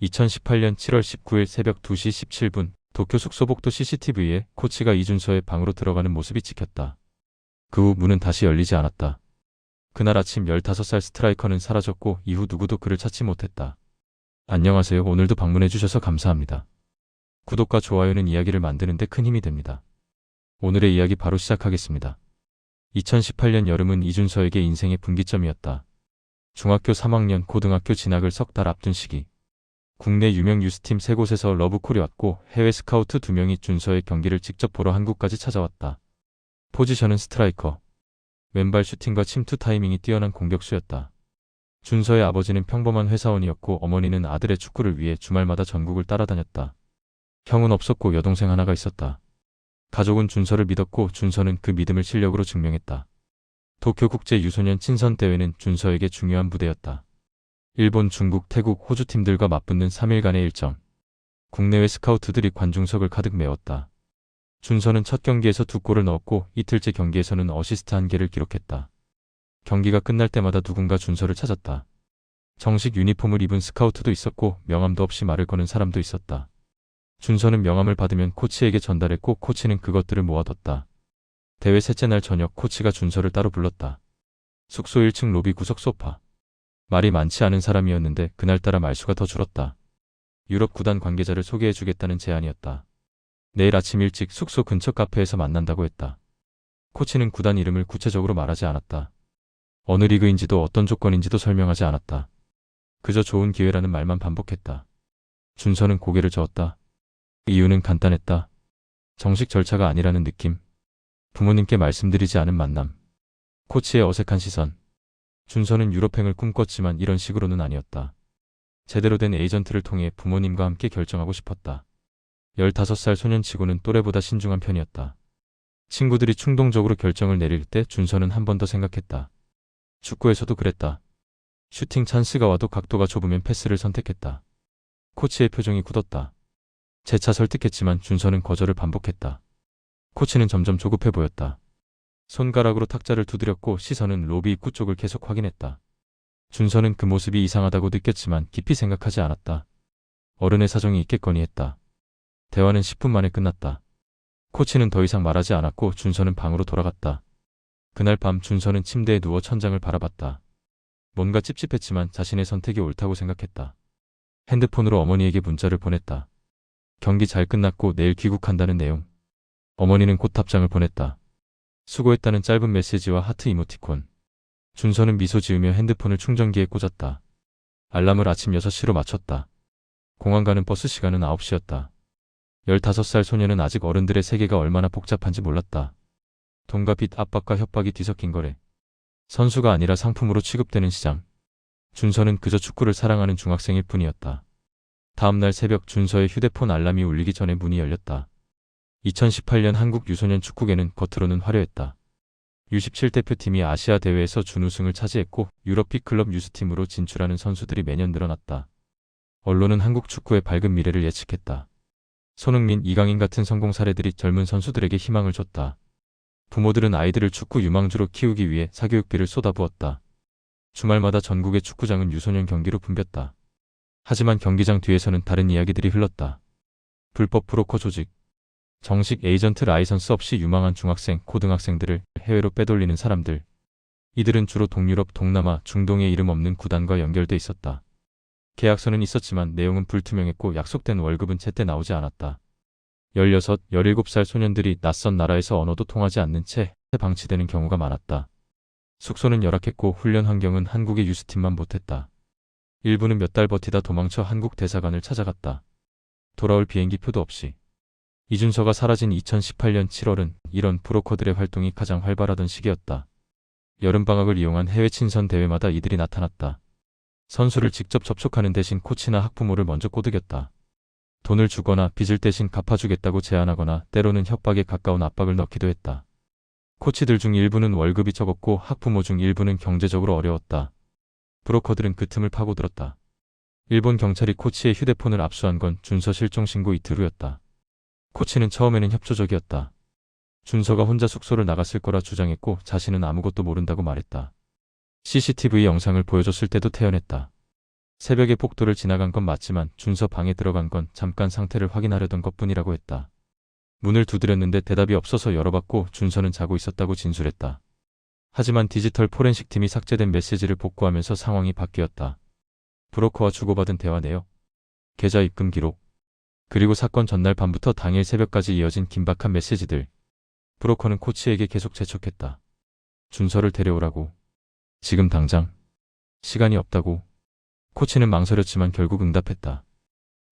2018년 7월 19일 새벽 2시 17분 도쿄 숙소 복도 CCTV에 코치가 이준서의 방으로 들어가는 모습이 찍혔다. 그 후 문은 다시 열리지 않았다. 그날 아침 15살 스트라이커는 사라졌고 이후 누구도 그를 찾지 못했다. 안녕하세요. 오늘도 방문해주셔서 감사합니다. 구독과 좋아요는 이야기를 만드는 데 큰 힘이 됩니다. 오늘의 이야기 바로 시작하겠습니다. 2018년 여름은 이준서에게 인생의 분기점이었다. 중학교 3학년 고등학교 진학을 석 달 앞둔 시기. 국내 유명 유스팀 3곳에서 러브콜이 왔고 해외 스카우트 2명이 준서의 경기를 직접 보러 한국까지 찾아왔다. 포지션은 스트라이커. 왼발 슈팅과 침투 타이밍이 뛰어난 공격수였다. 준서의 아버지는 평범한 회사원이었고 어머니는 아들의 축구를 위해 주말마다 전국을 따라다녔다. 형은 없었고 여동생 하나가 있었다. 가족은 준서를 믿었고 준서는 그 믿음을 실력으로 증명했다. 도쿄국제 유소년 친선대회는 준서에게 중요한 무대였다. 일본, 중국, 태국, 호주 팀들과 맞붙는 3일간의 일정. 국내외 스카우트들이 관중석을 가득 메웠다. 준서는 첫 경기에서 2골을 넣었고 이틀째 경기에서는 어시스트 1개를 기록했다. 경기가 끝날 때마다 누군가 준서를 찾았다. 정식 유니폼을 입은 스카우트도 있었고 명함도 없이 말을 거는 사람도 있었다. 준서는 명함을 받으면 코치에게 전달했고 코치는 그것들을 모아뒀다. 대회 셋째 날 저녁 코치가 준서를 따로 불렀다. 숙소 1층 로비 구석 소파. 말이 많지 않은 사람이었는데 그날따라 말수가 더 줄었다. 유럽 구단 관계자를 소개해주겠다는 제안이었다. 내일 아침 일찍 숙소 근처 카페에서 만난다고 했다. 코치는 구단 이름을 구체적으로 말하지 않았다. 어느 리그인지도 어떤 조건인지도 설명하지 않았다. 그저 좋은 기회라는 말만 반복했다. 준서는 고개를 저었다. 이유는 간단했다. 정식 절차가 아니라는 느낌. 부모님께 말씀드리지 않은 만남. 코치의 어색한 시선. 준서는 유럽행을 꿈꿨지만 이런 식으로는 아니었다. 제대로 된 에이전트를 통해 부모님과 함께 결정하고 싶었다. 15살 소년치고는 또래보다 신중한 편이었다. 친구들이 충동적으로 결정을 내릴 때 준서는 한 번 더 생각했다. 축구에서도 그랬다. 슈팅 찬스가 와도 각도가 좁으면 패스를 선택했다. 코치의 표정이 굳었다. 재차 설득했지만 준서는 거절을 반복했다. 코치는 점점 조급해 보였다. 손가락으로 탁자를 두드렸고 시선은 로비 입구 쪽을 계속 확인했다. 준서는 그 모습이 이상하다고 느꼈지만 깊이 생각하지 않았다. 어른의 사정이 있겠거니 했다. 대화는 10분 만에 끝났다. 코치는 더 이상 말하지 않았고 준서는 방으로 돌아갔다. 그날 밤 준서는 침대에 누워 천장을 바라봤다. 뭔가 찝찝했지만 자신의 선택이 옳다고 생각했다. 핸드폰으로 어머니에게 문자를 보냈다. 경기 잘 끝났고 내일 귀국한다는 내용. 어머니는 곧 답장을 보냈다. 수고했다는 짧은 메시지와 하트 이모티콘. 준서는 미소 지으며 핸드폰을 충전기에 꽂았다. 알람을 아침 6시로 맞췄다. 공항 가는 버스 시간은 9시였다. 15살 소녀는 아직 어른들의 세계가 얼마나 복잡한지 몰랐다. 돈과 빚, 압박과 협박이 뒤섞인 거래. 선수가 아니라 상품으로 취급되는 시장. 준서는 그저 축구를 사랑하는 중학생일 뿐이었다. 다음날 새벽 준서의 휴대폰 알람이 울리기 전에 문이 열렸다. 2018년 한국 유소년 축구계는 겉으로는 화려했다. U17 대표팀이 아시아 대회에서 준우승을 차지했고 유럽 빅클럽 유스팀으로 진출하는 선수들이 매년 늘어났다. 언론은 한국 축구의 밝은 미래를 예측했다. 손흥민, 이강인 같은 성공 사례들이 젊은 선수들에게 희망을 줬다. 부모들은 아이들을 축구 유망주로 키우기 위해 사교육비를 쏟아부었다. 주말마다 전국의 축구장은 유소년 경기로 붐볐다. 하지만 경기장 뒤에서는 다른 이야기들이 흘렀다. 불법 브로커 조직. 정식 에이전트 라이선스 없이 유망한 중학생, 고등학생들을 해외로 빼돌리는 사람들. 이들은 주로 동유럽, 동남아, 중동의 이름 없는 구단과 연결돼 있었다. 계약서는 있었지만 내용은 불투명했고 약속된 월급은 제때 나오지 않았다. 16, 17살 소년들이 낯선 나라에서 언어도 통하지 않는 채 방치되는 경우가 많았다. 숙소는 열악했고 훈련 환경은 한국의 유스팀만 못했다. 일부는 몇 달 버티다 도망쳐 한국 대사관을 찾아갔다. 돌아올 비행기표도 없이. 이준서가 사라진 2018년 7월은 이런 브로커들의 활동이 가장 활발하던 시기였다. 여름방학을 이용한 해외 친선 대회마다 이들이 나타났다. 선수를 직접 접촉하는 대신 코치나 학부모를 먼저 꼬드겼다. 돈을 주거나 빚을 대신 갚아주겠다고 제안하거나 때로는 협박에 가까운 압박을 넣기도 했다. 코치들 중 일부는 월급이 적었고 학부모 중 일부는 경제적으로 어려웠다. 브로커들은 그 틈을 파고들었다. 일본 경찰이 코치의 휴대폰을 압수한 건 준서 실종 신고 이틀 후였다. 코치는 처음에는 협조적이었다. 준서가 혼자 숙소를 나갔을 거라 주장했고 자신은 아무것도 모른다고 말했다. CCTV 영상을 보여줬을 때도 태연했다. 새벽에 복도를 지나간 건 맞지만 준서 방에 들어간 건 잠깐 상태를 확인하려던 것뿐이라고 했다. 문을 두드렸는데 대답이 없어서 열어봤고 준서는 자고 있었다고 진술했다. 하지만 디지털 포렌식 팀이 삭제된 메시지를 복구하면서 상황이 바뀌었다. 브로커와 주고받은 대화 내역, 계좌 입금 기록, 그리고 사건 전날 밤부터 당일 새벽까지 이어진 긴박한 메시지들. 브로커는 코치에게 계속 재촉했다. 준서를 데려오라고. 지금 당장. 시간이 없다고. 코치는 망설였지만 결국 응답했다.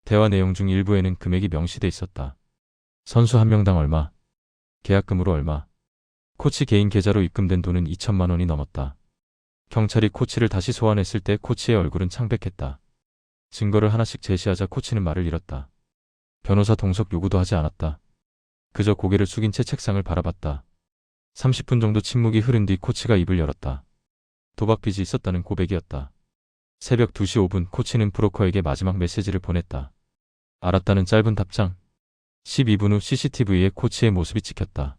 대화 내용 중 일부에는 금액이 명시돼 있었다. 선수 한 명당 얼마, 계약금으로 얼마. 코치 개인 계좌로 입금된 돈은 2천만 원이 넘었다. 경찰이 코치를 다시 소환했을 때 코치의 얼굴은 창백했다. 증거를 하나씩 제시하자 코치는 말을 잃었다. 변호사 동석 요구도 하지 않았다. 그저 고개를 숙인 채 책상을 바라봤다. 30분 정도 침묵이 흐른 뒤 코치가 입을 열었다. 도박빚이 있었다는 고백이었다. 새벽 2시 5분 코치는 브로커에게 마지막 메시지를 보냈다. 알았다는 짧은 답장. 12분 후 CCTV에 코치의 모습이 찍혔다.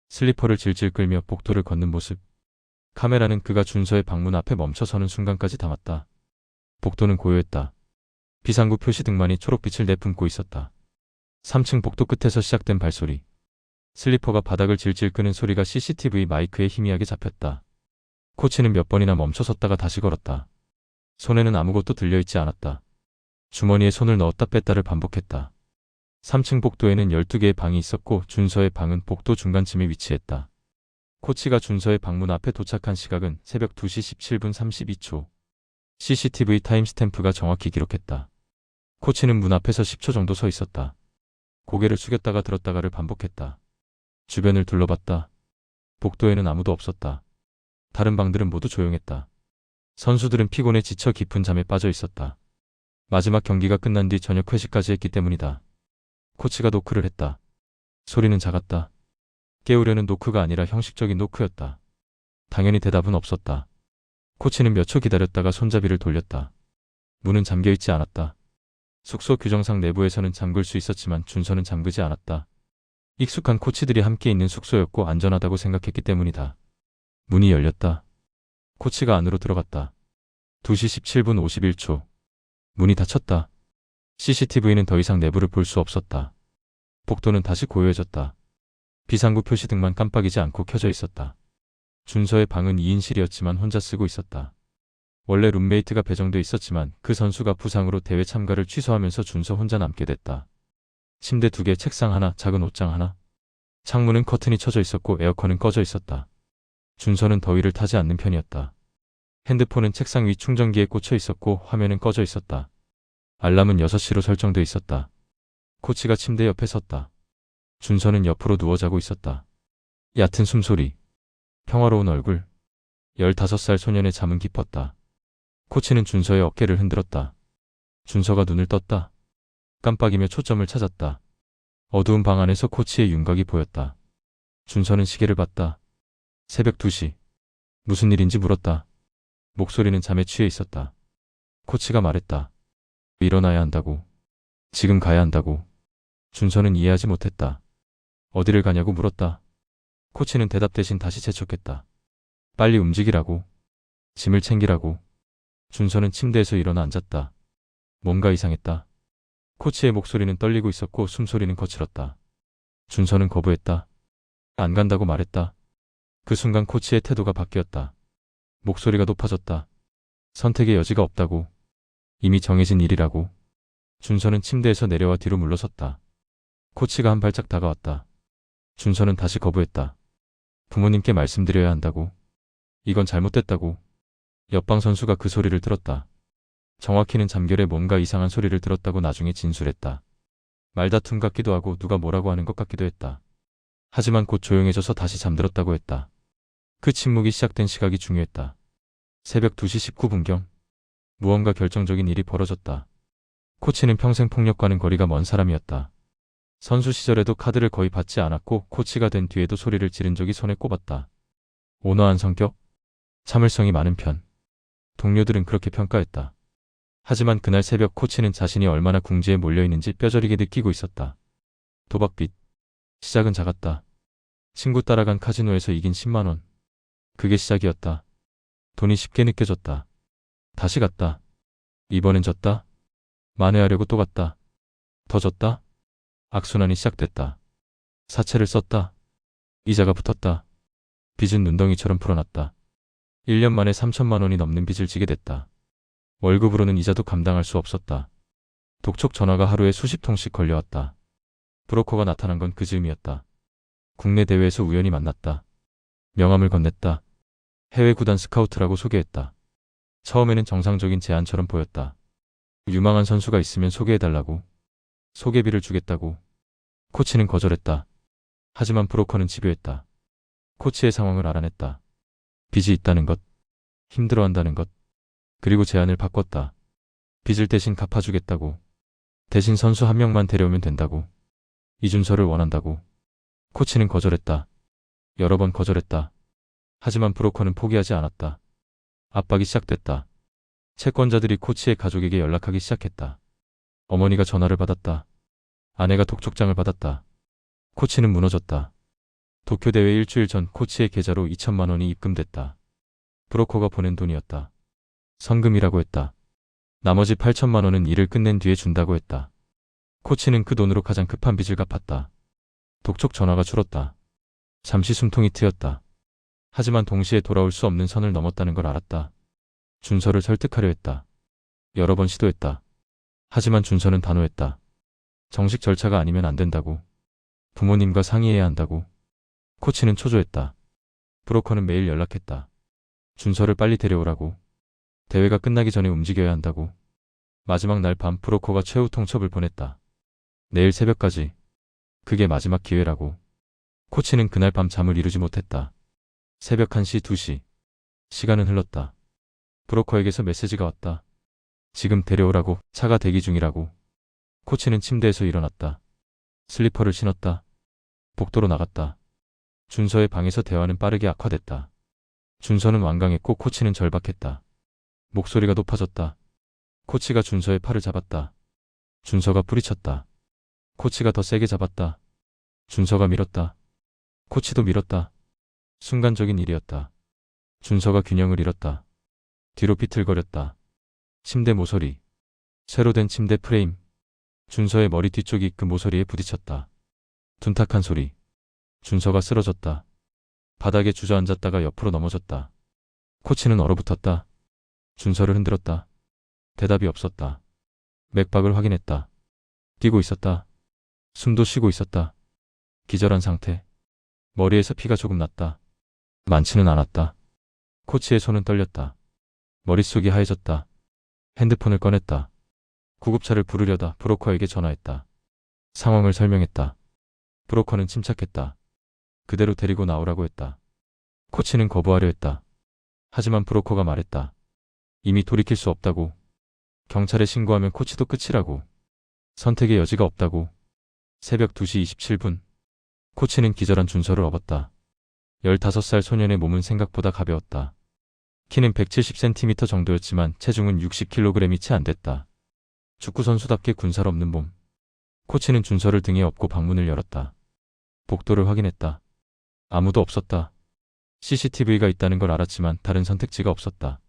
슬리퍼를 질질 끌며 복도를 걷는 모습. 카메라는 그가 준서의 방문 앞에 멈춰서는 순간까지 담았다. 복도는 고요했다. 비상구 표시등만이 초록빛을 내뿜고 있었다. 3층 복도 끝에서 시작된 발소리. 슬리퍼가 바닥을 질질 끄는 소리가 CCTV 마이크에 희미하게 잡혔다. 코치는 몇 번이나 멈춰섰다가 다시 걸었다. 손에는 아무것도 들려있지 않았다. 주머니에 손을 넣었다 뺐다를 반복했다. 3층 복도에는 12개의 방이 있었고 준서의 방은 복도 중간쯤에 위치했다. 코치가 준서의 방문 앞에 도착한 시각은 새벽 2시 17분 32초. CCTV 타임스탬프가 정확히 기록했다. 코치는 문 앞에서 10초 정도 서 있었다. 고개를 숙였다가 들었다가를 반복했다. 주변을 둘러봤다. 복도에는 아무도 없었다. 다른 방들은 모두 조용했다. 선수들은 피곤해 지쳐 깊은 잠에 빠져 있었다. 마지막 경기가 끝난 뒤 저녁 회식까지 했기 때문이다. 코치가 노크를 했다. 소리는 작았다. 깨우려는 노크가 아니라 형식적인 노크였다. 당연히 대답은 없었다. 코치는 몇 초 기다렸다가 손잡이를 돌렸다. 문은 잠겨있지 않았다. 숙소 규정상 내부에서는 잠글 수 있었지만 준서는 잠그지 않았다. 익숙한 코치들이 함께 있는 숙소였고 안전하다고 생각했기 때문이다. 문이 열렸다. 코치가 안으로 들어갔다. 2시 17분 51초. 문이 닫혔다. CCTV는 더 이상 내부를 볼 수 없었다. 복도는 다시 고요해졌다. 비상구 표시등만 깜빡이지 않고 켜져 있었다. 준서의 방은 2인실이었지만 혼자 쓰고 있었다. 원래 룸메이트가 배정돼 있었지만 그 선수가 부상으로 대회 참가를 취소하면서 준서 혼자 남게 됐다. 침대 2개, 책상 하나, 작은 옷장 하나. 창문은 커튼이 쳐져 있었고 에어컨은 꺼져 있었다. 준서는 더위를 타지 않는 편이었다. 핸드폰은 책상 위 충전기에 꽂혀 있었고 화면은 꺼져 있었다. 알람은 6시로 설정돼 있었다. 코치가 침대 옆에 섰다. 준서는 옆으로 누워 자고 있었다. 얕은 숨소리. 평화로운 얼굴. 15살 소년의 잠은 깊었다. 코치는 준서의 어깨를 흔들었다. 준서가 눈을 떴다. 깜빡이며 초점을 찾았다. 어두운 방 안에서 코치의 윤곽이 보였다. 준서는 시계를 봤다. 새벽 2시. 무슨 일인지 물었다. 목소리는 잠에 취해 있었다. 코치가 말했다. 일어나야 한다고. 지금 가야 한다고. 준서는 이해하지 못했다. 어디를 가냐고 물었다. 코치는 대답 대신 다시 재촉했다. 빨리 움직이라고. 짐을 챙기라고. 준서는 침대에서 일어나 앉았다. 뭔가 이상했다. 코치의 목소리는 떨리고 있었고 숨소리는 거칠었다. 준서는 거부했다. 안 간다고 말했다. 그 순간 코치의 태도가 바뀌었다. 목소리가 높아졌다. 선택의 여지가 없다고. 이미 정해진 일이라고. 준서는 침대에서 내려와 뒤로 물러섰다. 코치가 한 발짝 다가왔다. 준서는 다시 거부했다. 부모님께 말씀드려야 한다고. 이건 잘못됐다고. 옆방 선수가 그 소리를 들었다. 정확히는 잠결에 뭔가 이상한 소리를 들었다고 나중에 진술했다. 말다툼 같기도 하고 누가 뭐라고 하는 것 같기도 했다. 하지만 곧 조용해져서 다시 잠들었다고 했다. 그 침묵이 시작된 시각이 중요했다. 새벽 2시 19분경. 무언가 결정적인 일이 벌어졌다. 코치는 평생 폭력과는 거리가 먼 사람이었다. 선수 시절에도 카드를 거의 받지 않았고 코치가 된 뒤에도 소리를 지른 적이 손에 꼽았다. 온화한 성격, 참을성이 많은 편. 동료들은 그렇게 평가했다. 하지만 그날 새벽 코치는 자신이 얼마나 궁지에 몰려있는지 뼈저리게 느끼고 있었다. 도박빚. 시작은 작았다. 친구 따라간 카지노에서 이긴 10만 원. 그게 시작이었다. 돈이 쉽게 느껴졌다. 다시 갔다. 이번엔 졌다. 만회하려고 또 갔다. 더 졌다. 악순환이 시작됐다. 사채를 썼다. 이자가 붙었다. 빚은 눈덩이처럼 풀어났다. 1년 만에 3천만 원이 넘는 빚을 지게 됐다. 월급으로는 이자도 감당할 수 없었다. 독촉 전화가 하루에 수십 통씩 걸려왔다. 브로커가 나타난 건 그 즈음이었다. 국내 대회에서 우연히 만났다. 명함을 건넸다. 해외 구단 스카우트라고 소개했다. 처음에는 정상적인 제안처럼 보였다. 유망한 선수가 있으면 소개해달라고. 소개비를 주겠다고. 코치는 거절했다. 하지만 브로커는 집요했다. 코치의 상황을 알아냈다. 빚이 있다는 것, 힘들어한다는 것, 그리고 제안을 바꿨다. 빚을 대신 갚아주겠다고. 대신 선수 한 명만 데려오면 된다고. 이준서를 원한다고. 코치는 거절했다. 여러 번 거절했다. 하지만 브로커는 포기하지 않았다. 압박이 시작됐다. 채권자들이 코치의 가족에게 연락하기 시작했다. 어머니가 전화를 받았다. 아내가 독촉장을 받았다. 코치는 무너졌다. 도쿄대회 일주일 전 코치의 계좌로 2천만 원이 입금됐다. 브로커가 보낸 돈이었다. 성금이라고 했다. 나머지 8천만 원은 일을 끝낸 뒤에 준다고 했다. 코치는 그 돈으로 가장 급한 빚을 갚았다. 독촉 전화가 줄었다. 잠시 숨통이 트였다. 하지만 동시에 돌아올 수 없는 선을 넘었다는 걸 알았다. 준서를 설득하려 했다. 여러 번 시도했다. 하지만 준서는 단호했다. 정식 절차가 아니면 안 된다고. 부모님과 상의해야 한다고. 코치는 초조했다. 브로커는 매일 연락했다. 준서를 빨리 데려오라고. 대회가 끝나기 전에 움직여야 한다고. 마지막 날 밤 브로커가 최후 통첩을 보냈다. 내일 새벽까지. 그게 마지막 기회라고. 코치는 그날 밤 잠을 이루지 못했다. 새벽 1시, 2시. 시간은 흘렀다. 브로커에게서 메시지가 왔다. 지금 데려오라고. 차가 대기 중이라고. 코치는 침대에서 일어났다. 슬리퍼를 신었다. 복도로 나갔다. 준서의 방에서 대화는 빠르게 악화됐다. 준서는 완강했고 코치는 절박했다. 목소리가 높아졌다. 코치가 준서의 팔을 잡았다. 준서가 뿌리쳤다. 코치가 더 세게 잡았다. 준서가 밀었다. 코치도 밀었다. 순간적인 일이었다. 준서가 균형을 잃었다. 뒤로 비틀거렸다. 침대 모서리. 새로 된 침대 프레임. 준서의 머리 뒤쪽이 그 모서리에 부딪혔다. 둔탁한 소리. 준서가 쓰러졌다. 바닥에 주저앉았다가 옆으로 넘어졌다. 코치는 얼어붙었다. 준서를 흔들었다. 대답이 없었다. 맥박을 확인했다. 뛰고 있었다. 숨도 쉬고 있었다. 기절한 상태. 머리에서 피가 조금 났다. 많지는 않았다. 코치의 손은 떨렸다. 머릿속이 하얘졌다. 핸드폰을 꺼냈다. 구급차를 부르려다 브로커에게 전화했다. 상황을 설명했다. 브로커는 침착했다. 그대로 데리고 나오라고 했다. 코치는 거부하려 했다. 하지만 브로커가 말했다. 이미 돌이킬 수 없다고. 경찰에 신고하면 코치도 끝이라고. 선택의 여지가 없다고. 새벽 2시 27분. 코치는 기절한 준서를 업었다. 15살 소년의 몸은 생각보다 가벼웠다. 키는 170cm 정도였지만 체중은 60kg이 채 안 됐다. 축구선수답게 군살 없는 몸. 코치는 준서를 등에 업고 방문을 열었다. 복도를 확인했다. 아무도 없었다. CCTV가 있다는 걸 알았지만 다른 선택지가 없었다.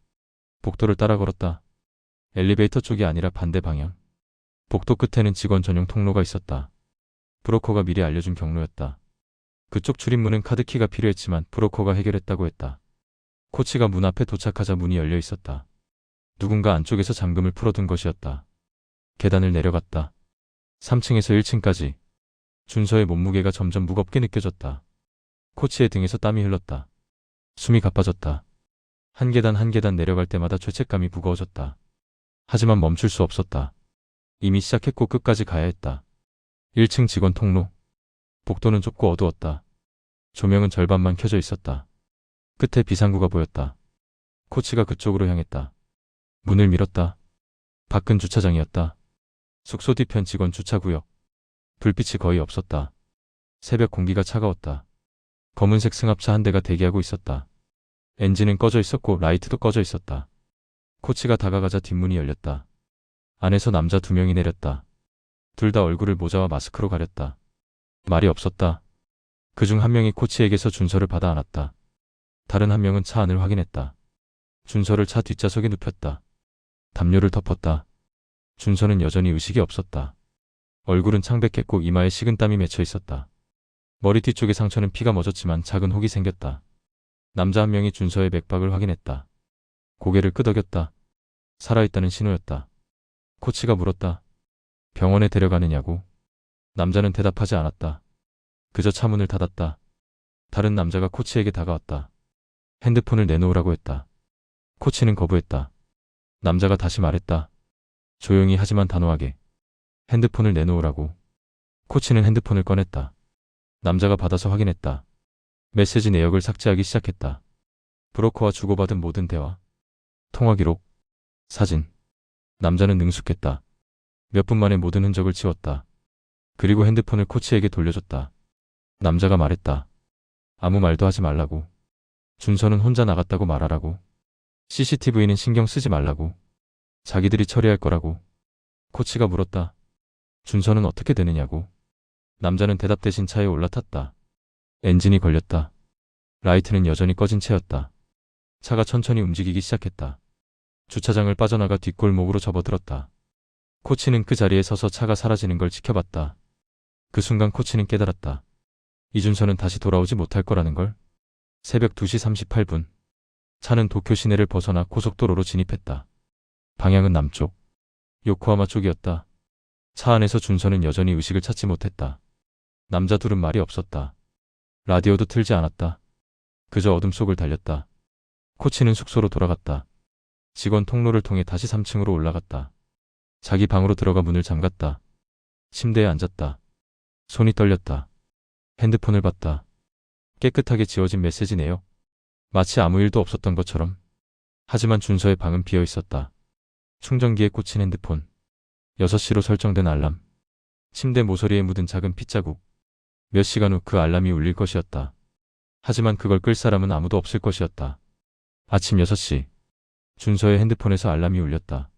복도를 따라 걸었다. 엘리베이터 쪽이 아니라 반대 방향. 복도 끝에는 직원 전용 통로가 있었다. 브로커가 미리 알려준 경로였다. 그쪽 출입문은 카드키가 필요했지만 브로커가 해결했다고 했다. 코치가 문 앞에 도착하자 문이 열려 있었다. 누군가 안쪽에서 잠금을 풀어둔 것이었다. 계단을 내려갔다. 3층에서 1층까지. 준서의 몸무게가 점점 무겁게 느껴졌다. 코치의 등에서 땀이 흘렀다. 숨이 가빠졌다. 한 계단 한 계단 내려갈 때마다 죄책감이 무거워졌다. 하지만 멈출 수 없었다. 이미 시작했고 끝까지 가야 했다. 1층 직원 통로. 복도는 좁고 어두웠다. 조명은 절반만 켜져 있었다. 끝에 비상구가 보였다. 코치가 그쪽으로 향했다. 문을 밀었다. 밖은 주차장이었다. 숙소 뒤편 직원 주차구역. 불빛이 거의 없었다. 새벽 공기가 차가웠다. 검은색 승합차 한 대가 대기하고 있었다. 엔진은 꺼져 있었고 라이트도 꺼져 있었다. 코치가 다가가자 뒷문이 열렸다. 안에서 남자 2명이 내렸다. 둘 다 얼굴을 모자와 마스크로 가렸다. 말이 없었다. 그중 한 명이 코치에게서 준서를 받아 안았다. 다른 한 명은 차 안을 확인했다. 준서를 차 뒷좌석에 눕혔다. 담요를 덮었다. 준서는 여전히 의식이 없었다. 얼굴은 창백했고 이마에 식은땀이 맺혀 있었다. 머리 뒤쪽의 상처는 피가 멎었지만 작은 혹이 생겼다. 남자 한 명이 준서의 맥박을 확인했다. 고개를 끄덕였다. 살아있다는 신호였다. 코치가 물었다. 병원에 데려가느냐고. 남자는 대답하지 않았다. 그저 차문을 닫았다. 다른 남자가 코치에게 다가왔다. 핸드폰을 내놓으라고 했다. 코치는 거부했다. 남자가 다시 말했다. 조용히 하지만 단호하게. 핸드폰을 내놓으라고. 코치는 핸드폰을 꺼냈다. 남자가 받아서 확인했다. 메시지 내역을 삭제하기 시작했다. 브로커와 주고받은 모든 대화, 통화 기록, 사진. 남자는 능숙했다. 몇 분 만에 모든 흔적을 지웠다. 그리고 핸드폰을 코치에게 돌려줬다. 남자가 말했다. 아무 말도 하지 말라고. 준서는 혼자 나갔다고 말하라고. CCTV는 신경 쓰지 말라고. 자기들이 처리할 거라고. 코치가 물었다. 준서는 어떻게 되느냐고. 남자는 대답 대신 차에 올라탔다. 엔진이 걸렸다. 라이트는 여전히 꺼진 채였다. 차가 천천히 움직이기 시작했다. 주차장을 빠져나가 뒷골목으로 접어들었다. 코치는 그 자리에 서서 차가 사라지는 걸 지켜봤다. 그 순간 코치는 깨달았다. 이준서는 다시 돌아오지 못할 거라는 걸. 새벽 2시 38분. 차는 도쿄 시내를 벗어나 고속도로로 진입했다. 방향은 남쪽. 요코하마 쪽이었다. 차 안에서 준서는 여전히 의식을 찾지 못했다. 남자 둘은 말이 없었다. 라디오도 틀지 않았다. 그저 어둠 속을 달렸다. 코치는 숙소로 돌아갔다. 직원 통로를 통해 다시 3층으로 올라갔다. 자기 방으로 들어가 문을 잠갔다. 침대에 앉았다. 손이 떨렸다. 핸드폰을 봤다. 깨끗하게 지워진 메시지 내역. 마치 아무 일도 없었던 것처럼. 하지만 준서의 방은 비어 있었다. 충전기에 꽂힌 핸드폰. 6시로 설정된 알람. 침대 모서리에 묻은 작은 핏자국. 몇 시간 후 그 알람이 울릴 것이었다. 하지만 그걸 끌 사람은 아무도 없을 것이었다. 아침 6시. 준서의 핸드폰에서 알람이 울렸다.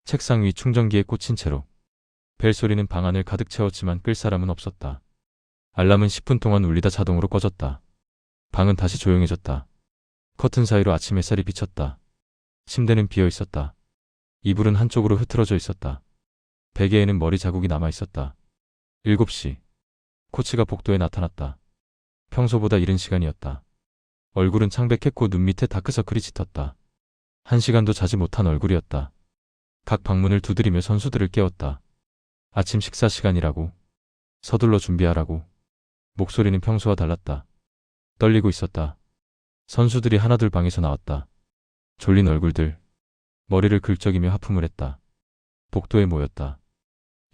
책상 위 충전기에 꽂힌 채로. 벨소리는 방 안을 가득 채웠지만 끌 사람은 없었다. 알람은 10분 동안 울리다 자동으로 꺼졌다. 방은 다시 조용해졌다. 커튼 사이로 아침 햇살이 비쳤다. 침대는 비어 있었다. 이불은 한쪽으로 흐트러져 있었다. 베개에는 머리 자국이 남아 있었다. 7시. 코치가 복도에 나타났다. 평소보다 이른 시간이었다. 얼굴은 창백했고 눈 밑에 다크서클이 짙었다. 1시간도 자지 못한 얼굴이었다. 각 방문을 두드리며 선수들을 깨웠다. 아침 식사 시간이라고. 서둘러 준비하라고. 목소리는 평소와 달랐다. 떨리고 있었다. 선수들이 하나둘 방에서 나왔다. 졸린 얼굴들. 머리를 긁적이며 하품을 했다. 복도에 모였다.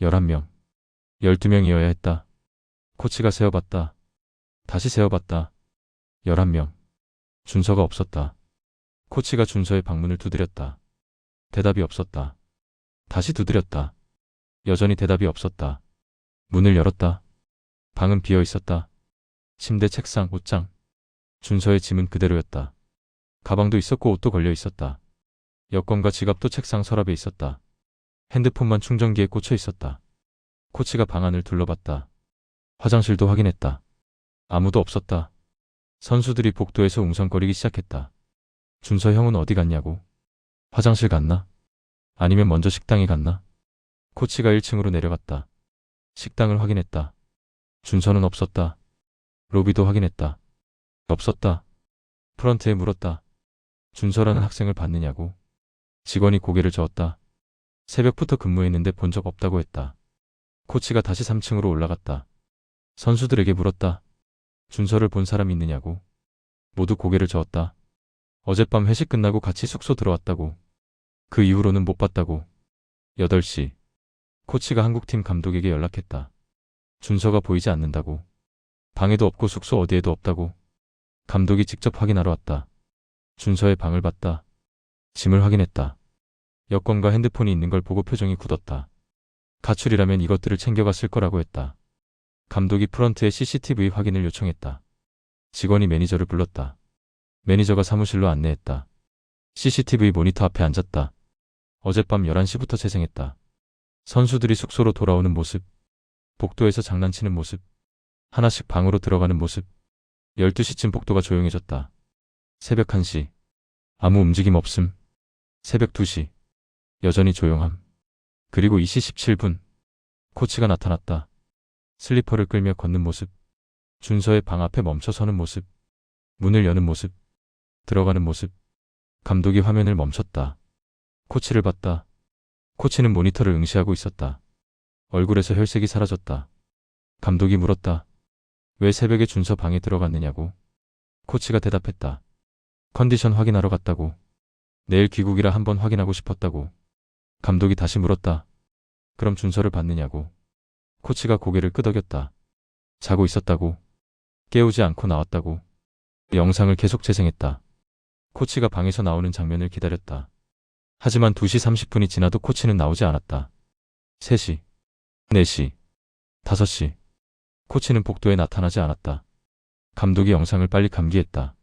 11명. 12명이어야 했다. 코치가 세어봤다. 다시 세어봤다. 11명. 준서가 없었다. 코치가 준서의 방문을 두드렸다. 대답이 없었다. 다시 두드렸다. 여전히 대답이 없었다. 문을 열었다. 방은 비어 있었다. 침대, 책상, 옷장. 준서의 짐은 그대로였다. 가방도 있었고 옷도 걸려 있었다. 여권과 지갑도 책상 서랍에 있었다. 핸드폰만 충전기에 꽂혀 있었다. 코치가 방 안을 둘러봤다. 화장실도 확인했다. 아무도 없었다. 선수들이 복도에서 웅성거리기 시작했다. 준서 형은 어디 갔냐고. 화장실 갔나? 아니면 먼저 식당에 갔나? 코치가 1층으로 내려갔다. 식당을 확인했다. 준서는 없었다. 로비도 확인했다. 없었다. 프런트에 물었다. 준서라는 학생을 봤느냐고. 직원이 고개를 저었다. 새벽부터 근무했는데 본 적 없다고 했다. 코치가 다시 3층으로 올라갔다. 선수들에게 물었다. 준서를 본 사람 있느냐고. 모두 고개를 저었다. 어젯밤 회식 끝나고 같이 숙소 들어왔다고. 그 이후로는 못 봤다고. 8시. 코치가 한국팀 감독에게 연락했다. 준서가 보이지 않는다고. 방에도 없고 숙소 어디에도 없다고. 감독이 직접 확인하러 왔다. 준서의 방을 봤다. 짐을 확인했다. 여권과 핸드폰이 있는 걸 보고 표정이 굳었다. 가출이라면 이것들을 챙겨갔을 거라고 했다. 감독이 프런트에 CCTV 확인을 요청했다. 직원이 매니저를 불렀다. 매니저가 사무실로 안내했다. CCTV 모니터 앞에 앉았다. 어젯밤 11시부터 재생했다. 선수들이 숙소로 돌아오는 모습, 복도에서 장난치는 모습, 하나씩 방으로 들어가는 모습. 12시쯤 복도가 조용해졌다. 새벽 1시. 아무 움직임 없음. 새벽 2시. 여전히 조용함. 그리고 2시 17분. 코치가 나타났다. 슬리퍼를 끌며 걷는 모습. 준서의 방 앞에 멈춰 서는 모습. 문을 여는 모습. 들어가는 모습. 감독이 화면을 멈췄다. 코치를 봤다. 코치는 모니터를 응시하고 있었다. 얼굴에서 혈색이 사라졌다. 감독이 물었다. 왜 새벽에 준서 방에 들어갔느냐고. 코치가 대답했다. 컨디션 확인하러 갔다고. 내일 귀국이라 한번 확인하고 싶었다고. 감독이 다시 물었다. 그럼 준서를 봤느냐고. 코치가 고개를 끄덕였다. 자고 있었다고. 깨우지 않고 나왔다고. 영상을 계속 재생했다. 코치가 방에서 나오는 장면을 기다렸다. 하지만 2시 30분이 지나도 코치는 나오지 않았다. 3시, 4시, 5시. 코치는 복도에 나타나지 않았다. 감독이 영상을 빨리 감기했다.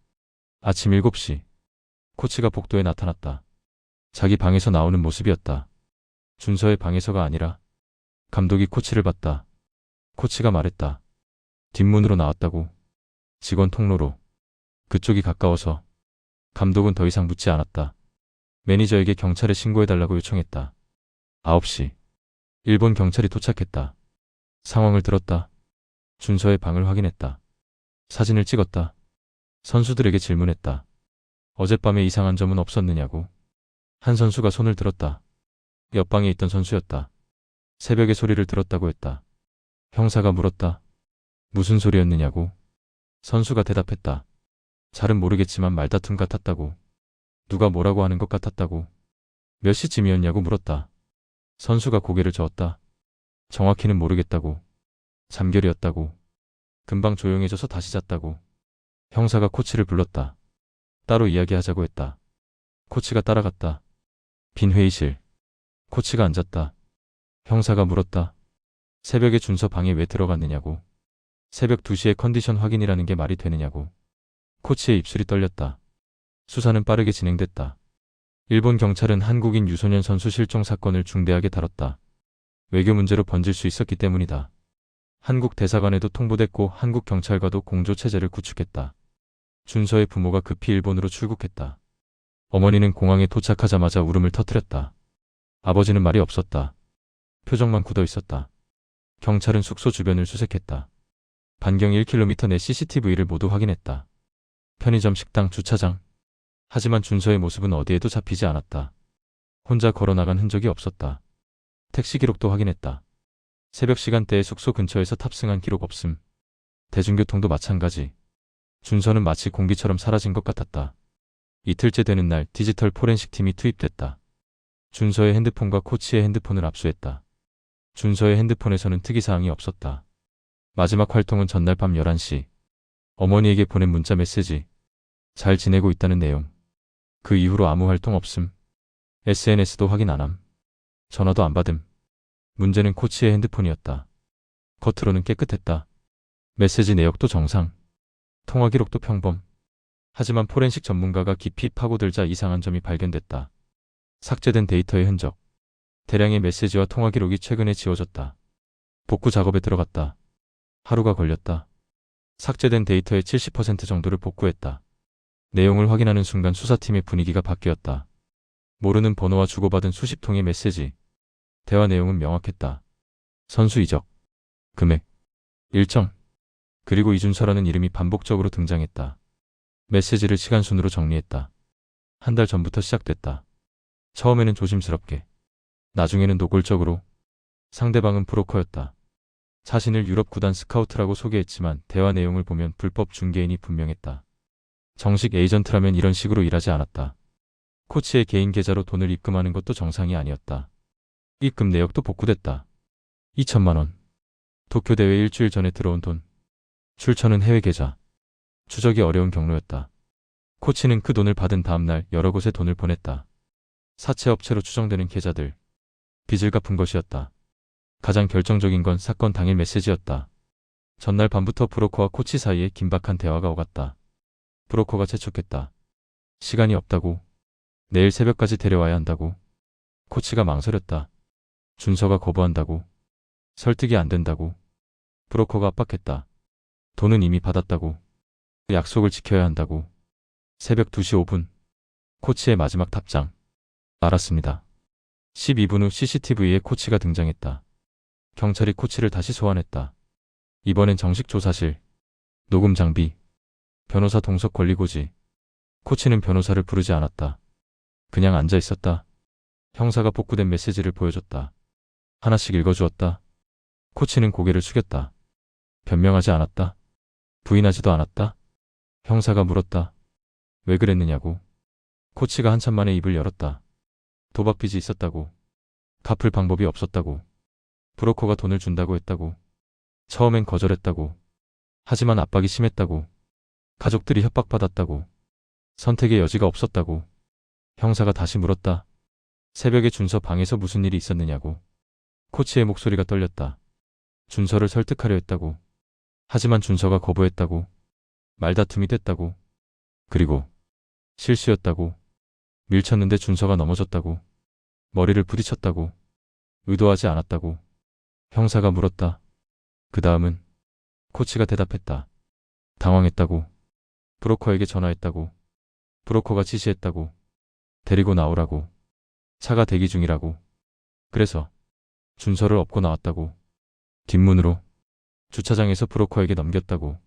아침 7시. 코치가 복도에 나타났다. 자기 방에서 나오는 모습이었다. 준서의 방에서가 아니라. 감독이 코치를 봤다. 코치가 말했다. 뒷문으로 나왔다고. 직원 통로로. 그쪽이 가까워서. 감독은 더 이상 묻지 않았다. 매니저에게 경찰에 신고해달라고 요청했다. 9시. 일본 경찰이 도착했다. 상황을 들었다. 준서의 방을 확인했다. 사진을 찍었다. 선수들에게 질문했다. 어젯밤에 이상한 점은 없었느냐고. 한 선수가 손을 들었다. 옆방에 있던 선수였다. 새벽에 소리를 들었다고 했다. 형사가 물었다. 무슨 소리였느냐고. 선수가 대답했다. 잘은 모르겠지만 말다툼 같았다고. 누가 뭐라고 하는 것 같았다고. 몇 시쯤이었냐고 물었다. 선수가 고개를 저었다. 정확히는 모르겠다고. 잠결이었다고. 금방 조용해져서 다시 잤다고. 형사가 코치를 불렀다. 따로 이야기하자고 했다. 코치가 따라갔다. 빈 회의실. 코치가 앉았다. 형사가 물었다. 새벽에 준서 방에 왜 들어갔느냐고. 새벽 2시에 컨디션 확인이라는 게 말이 되느냐고. 코치의 입술이 떨렸다. 수사는 빠르게 진행됐다. 일본 경찰은 한국인 유소년 선수 실종 사건을 중대하게 다뤘다. 외교 문제로 번질 수 있었기 때문이다. 한국 대사관에도 통보됐고 한국 경찰과도 공조 체제를 구축했다. 준서의 부모가 급히 일본으로 출국했다. 어머니는 공항에 도착하자마자 울음을 터뜨렸다. 아버지는 말이 없었다. 표정만 굳어 있었다. 경찰은 숙소 주변을 수색했다. 반경 1km 내 CCTV를 모두 확인했다. 편의점, 식당, 주차장. 하지만 준서의 모습은 어디에도 잡히지 않았다. 혼자 걸어나간 흔적이 없었다. 택시 기록도 확인했다. 새벽 시간대에 숙소 근처에서 탑승한 기록 없음. 대중교통도 마찬가지. 준서는 마치 공기처럼 사라진 것 같았다. 이틀째 되는 날 디지털 포렌식 팀이 투입됐다. 준서의 핸드폰과 코치의 핸드폰을 압수했다. 준서의 핸드폰에서는 특이사항이 없었다. 마지막 활동은 전날 밤 11시. 어머니에게 보낸 문자 메시지. 잘 지내고 있다는 내용. 그 이후로 아무 활동 없음. SNS도 확인 안 함. 전화도 안 받음. 문제는 코치의 핸드폰이었다. 겉으로는 깨끗했다. 메시지 내역도 정상. 통화 기록도 평범. 하지만 포렌식 전문가가 깊이 파고들자 이상한 점이 발견됐다. 삭제된 데이터의 흔적. 대량의 메시지와 통화 기록이 최근에 지워졌다. 복구 작업에 들어갔다. 하루가 걸렸다. 삭제된 데이터의 70% 정도를 복구했다. 내용을 확인하는 순간 수사팀의 분위기가 바뀌었다. 모르는 번호와 주고받은 수십 통의 메시지. 대화 내용은 명확했다. 선수 이적, 금액, 일정, 그리고 이준서라는 이름이 반복적으로 등장했다. 메시지를 시간순으로 정리했다. 한 달 전부터 시작됐다. 처음에는 조심스럽게, 나중에는 노골적으로. 상대방은 브로커였다. 자신을 유럽 구단 스카우트라고 소개했지만 대화 내용을 보면 불법 중개인이 분명했다. 정식 에이전트라면 이런 식으로 일하지 않았다. 코치의 개인 계좌로 돈을 입금하는 것도 정상이 아니었다. 입금 내역도 복구됐다. 2천만 원. 도쿄 대회 일주일 전에 들어온 돈. 출처는 해외 계좌. 추적이 어려운 경로였다. 코치는 그 돈을 받은 다음 날 여러 곳에 돈을 보냈다. 사채업체로 추정되는 계좌들. 빚을 갚은 것이었다. 가장 결정적인 건 사건 당일 메시지였다. 전날 밤부터 브로커와 코치 사이에 긴박한 대화가 오갔다. 브로커가 재촉했다. 시간이 없다고. 내일 새벽까지 데려와야 한다고. 코치가 망설였다. 준서가 거부한다고. 설득이 안 된다고. 브로커가 압박했다. 돈은 이미 받았다고. 약속을 지켜야 한다고. 새벽 2시 5분. 코치의 마지막 답장. 알았습니다. 12분 후 CCTV에 코치가 등장했다. 경찰이 코치를 다시 소환했다. 이번엔 정식 조사실, 녹음 장비, 변호사 동석 권리고지. 코치는 변호사를 부르지 않았다. 그냥 앉아 있었다. 형사가 복구된 메시지를 보여줬다. 하나씩 읽어주었다. 코치는 고개를 숙였다. 변명하지 않았다. 부인하지도 않았다. 형사가 물었다. 왜 그랬느냐고. 코치가 한참 만에 입을 열었다. 도박빚이 있었다고. 갚을 방법이 없었다고. 브로커가 돈을 준다고 했다고. 처음엔 거절했다고. 하지만 압박이 심했다고. 가족들이 협박받았다고. 선택의 여지가 없었다고. 형사가 다시 물었다. 새벽에 준서 방에서 무슨 일이 있었느냐고. 코치의 목소리가 떨렸다. 준서를 설득하려 했다고. 하지만 준서가 거부했다고. 말다툼이 됐다고. 그리고 실수였다고. 밀쳤는데 준서가 넘어졌다고. 머리를 부딪혔다고. 의도하지 않았다고. 형사가 물었다. 그 다음은? 코치가 대답했다. 당황했다고. 브로커에게 전화했다고. 브로커가 지시했다고. 데리고 나오라고. 차가 대기 중이라고. 그래서 준서를 업고 나왔다고. 뒷문으로. 주차장에서 브로커에게 넘겼다고.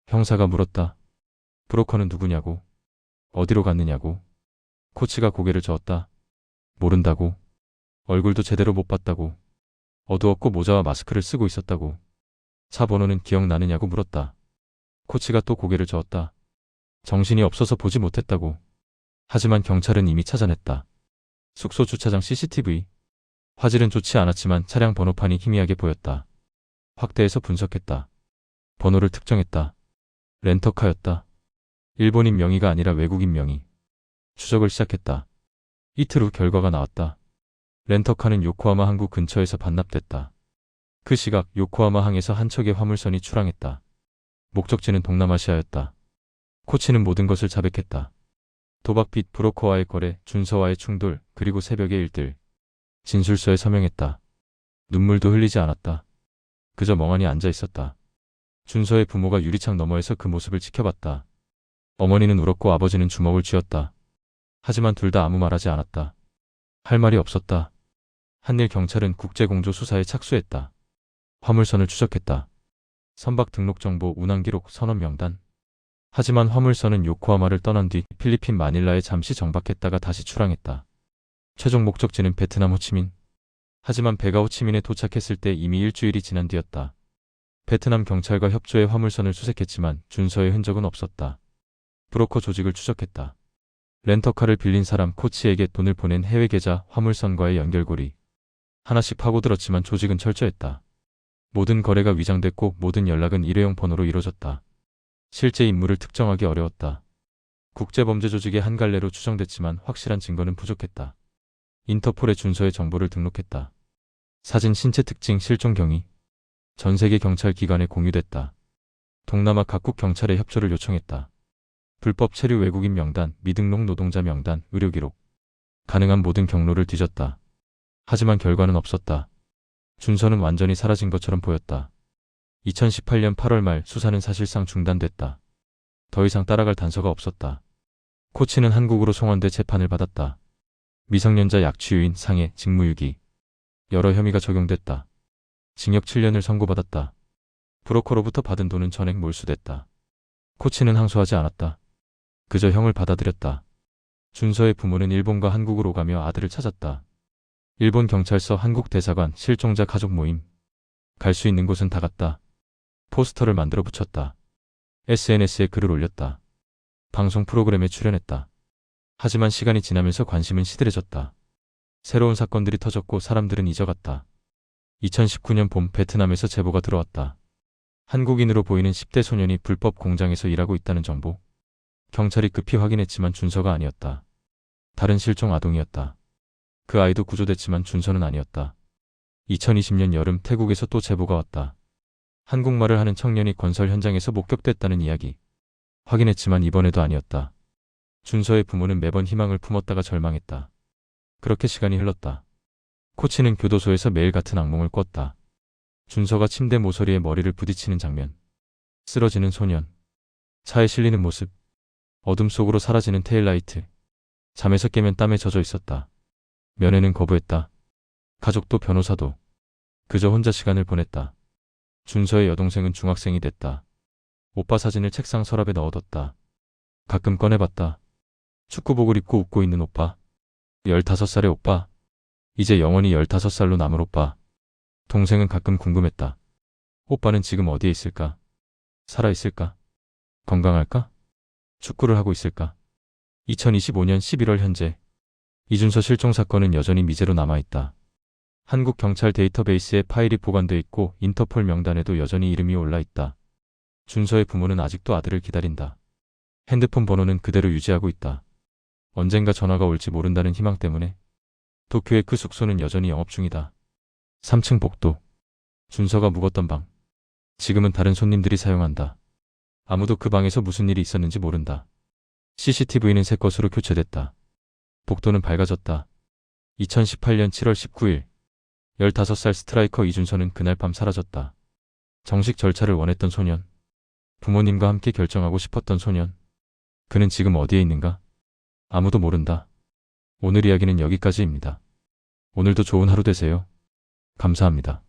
형사가 물었다. 브로커는 누구냐고. 어디로 갔느냐고. 코치가 고개를 저었다. 모른다고. 얼굴도 제대로 못 봤다고. 어두웠고 모자와 마스크를 쓰고 있었다고. 차 번호는 기억나느냐고 물었다. 코치가 또 고개를 저었다. 정신이 없어서 보지 못했다고. 하지만 경찰은 이미 찾아냈다. 숙소 주차장 CCTV. 화질은 좋지 않았지만 차량 번호판이 희미하게 보였다. 확대해서 분석했다. 번호를 특정했다. 렌터카였다. 일본인 명의가 아니라 외국인 명의. 추적을 시작했다. 이틀 후 결과가 나왔다. 렌터카는 요코하마 항구 근처에서 반납됐다. 그 시각 요코하마 항에서 한 척의 화물선이 출항했다. 목적지는 동남아시아였다. 코치는 모든 것을 자백했다. 도박빚, 브로커와의 거래, 준서와의 충돌, 그리고 새벽의 일들. 진술서에 서명했다. 눈물도 흘리지 않았다. 그저 멍하니 앉아 있었다. 준서의 부모가 유리창 너머에서 그 모습을 지켜봤다. 어머니는 울었고 아버지는 주먹을 쥐었다. 하지만 둘 다 아무 말하지 않았다. 할 말이 없었다. 한일 경찰은 국제공조 수사에 착수했다. 화물선을 추적했다. 선박 등록 정보, 운항 기록, 선원 명단. 하지만 화물선은 요코하마를 떠난 뒤 필리핀 마닐라에 잠시 정박했다가 다시 출항했다. 최종 목적지는 베트남 호치민. 하지만 배가 호치민에 도착했을 때 이미 일주일이 지난 뒤였다. 베트남 경찰과 협조해 화물선을 수색했지만 준서의 흔적은 없었다. 브로커 조직을 추적했다. 렌터카를 빌린 사람, 코치에게 돈을 보낸 해외 계좌, 화물선과의 연결고리. 하나씩 파고들었지만 조직은 철저했다. 모든 거래가 위장됐고 모든 연락은 일회용 번호로 이루어졌다. 실제 인물을 특정하기 어려웠다. 국제범죄 조직의 한 갈래로 추정됐지만 확실한 증거는 부족했다. 인터폴에 준서의 정보를 등록했다. 사진, 신체 특징, 실종 경위. 전 세계 경찰 기관에 공유됐다. 동남아 각국 경찰에 협조를 요청했다. 불법 체류 외국인 명단, 미등록 노동자 명단, 의료 기록. 가능한 모든 경로를 뒤졌다. 하지만 결과는 없었다. 준서는 완전히 사라진 것처럼 보였다. 2018년 8월 말 수사는 사실상 중단됐다. 더 이상 따라갈 단서가 없었다. 코치는 한국으로 송환돼 재판을 받았다. 미성년자 약취유인, 상해, 직무유기. 여러 혐의가 적용됐다. 징역 7년을 선고받았다. 브로커로부터 받은 돈은 전액 몰수됐다. 코치는 항소하지 않았다. 그저 형을 받아들였다. 준서의 부모는 일본과 한국으로 가며 아들을 찾았다. 일본 경찰서, 한국 대사관, 실종자 가족 모임. 갈 수 있는 곳은 다 갔다. 포스터를 만들어 붙였다. SNS에 글을 올렸다. 방송 프로그램에 출연했다. 하지만 시간이 지나면서 관심은 시들해졌다. 새로운 사건들이 터졌고 사람들은 잊어갔다. 2019년 봄 베트남에서 제보가 들어왔다. 한국인으로 보이는 10대 소년이 불법 공장에서 일하고 있다는 정보. 경찰이 급히 확인했지만 준서가 아니었다. 다른 실종 아동이었다. 그 아이도 구조됐지만 준서는 아니었다. 2020년 여름 태국에서 또 제보가 왔다. 한국말을 하는 청년이 건설 현장에서 목격됐다는 이야기. 확인했지만 이번에도 아니었다. 준서의 부모는 매번 희망을 품었다가 절망했다. 그렇게 시간이 흘렀다. 코치는 교도소에서 매일 같은 악몽을 꿨다. 준서가 침대 모서리에 머리를 부딪히는 장면. 쓰러지는 소년. 차에 실리는 모습. 어둠 속으로 사라지는 테일라이트. 잠에서 깨면 땀에 젖어 있었다. 면회는 거부했다. 가족도 변호사도. 그저 혼자 시간을 보냈다. 준서의 여동생은 중학생이 됐다. 오빠 사진을 책상 서랍에 넣어뒀다. 가끔 꺼내봤다. 축구복을 입고 웃고 있는 오빠. 15살의 오빠. 이제 영원히 15살로 남을 오빠. 동생은 가끔 궁금했다. 오빠는 지금 어디에 있을까? 살아있을까? 건강할까? 축구를 하고 있을까? 2025년 11월 현재. 이준서 실종 사건은 여전히 미제로 남아있다. 한국 경찰 데이터베이스에 파일이 보관돼 있고 인터폴 명단에도 여전히 이름이 올라있다. 준서의 부모는 아직도 아들을 기다린다. 핸드폰 번호는 그대로 유지하고 있다. 언젠가 전화가 올지 모른다는 희망 때문에. 도쿄의 그 숙소는 여전히 영업 중이다. 3층 복도. 준서가 묵었던 방. 지금은 다른 손님들이 사용한다. 아무도 그 방에서 무슨 일이 있었는지 모른다. CCTV는 새 것으로 교체됐다. 복도는 밝아졌다. 2018년 7월 19일. 15살 스트라이커 이준서는 그날 밤 사라졌다. 정식 절차를 원했던 소년. 부모님과 함께 결정하고 싶었던 소년. 그는 지금 어디에 있는가? 아무도 모른다. 오늘 이야기는 여기까지입니다. 오늘도 좋은 하루 되세요. 감사합니다.